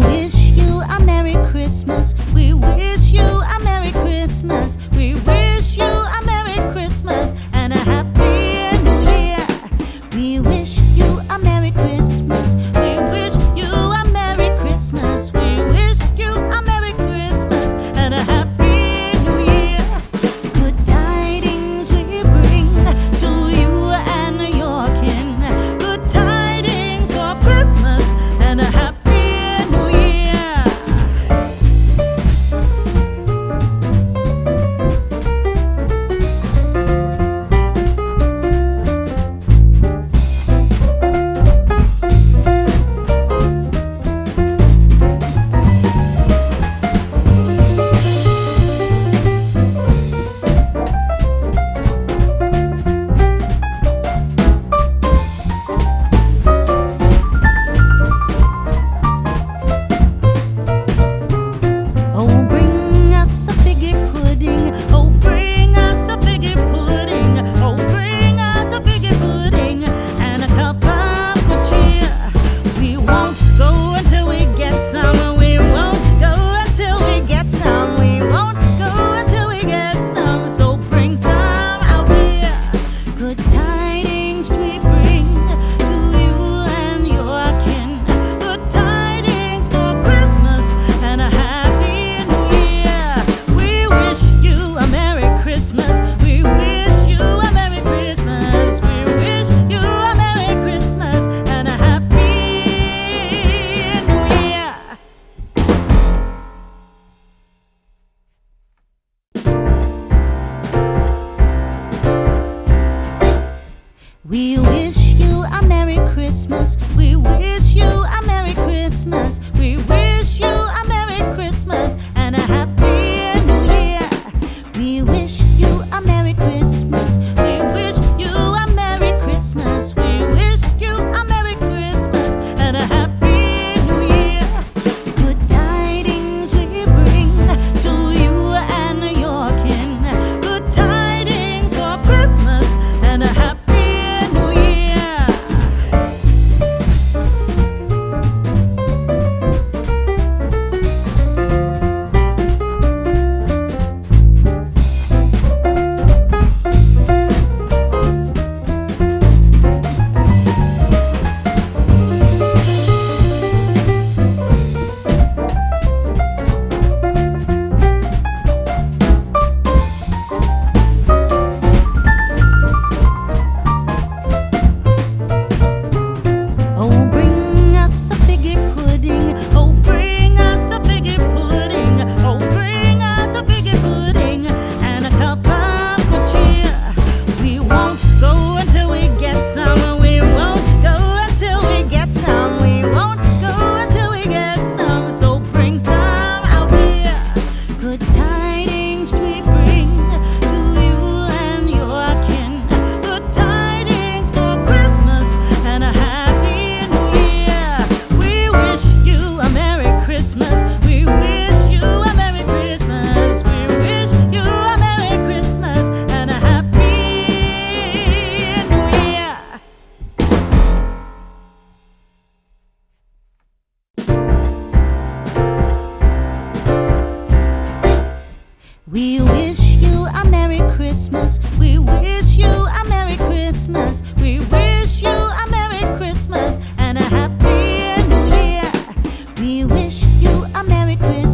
wish you a Merry Christmas. We wish you a Merry Christmas. We wish you a Merry Christmas and a Happy New Year. We wish you a Merry Christmas. We wish you a Merry Christmas. We wish you a Merry Christmas and a Happy New Year. Good tidings we bring to you and your kin. Good tidings for Christmas and a Happy New Year. Oh, bring us a figgy pudding. Oh, bring us a figgy pudding. Oh, bring us a figgy pudding and a cup of good cheer. We won't go until we get some. We won't go until we get some. We won't go until we get some. So bring some out here. Good tidings we bring to you and your kin. Good tidings for Christmas and a Happy New Year. We wish you a Merry Christmas. We wish you a Merry Christmas. We wish you a Merry Christmas and a Happy New Year. We wish you a Merry Christmas. We wish you a Merry Christmas. We wish you a Merry Christmas and a Happy New Year. We wish you a Merry Christmas. We wish you a Merry Christmas. We wish you a Merry Christmas and a Happy New Year. Good tidings we bring to you and your kin. Good tidings for Christmas and a Happy New Year. Oh, bring us a figgy pudding. Oh, bring us a figgy pudding. Oh, bring us a figgy pudding and a cup of good cheer. We won't go until we get some. We won't go until we get some. We won't go until we get some. So bring some out here. Good tidings we bring to you and your kin. Good tidings for Christmas and a Happy New Year. We wish you a Merry Christmas. We wish you a Merry Christmas. We wish you a Merry Christmas and a Happy New Year. We wish you a Merry Christmas. We wish you a Merry Christmas. We wish you a Merry Christmas and a Happy New Year. We wish you a Merry Christmas.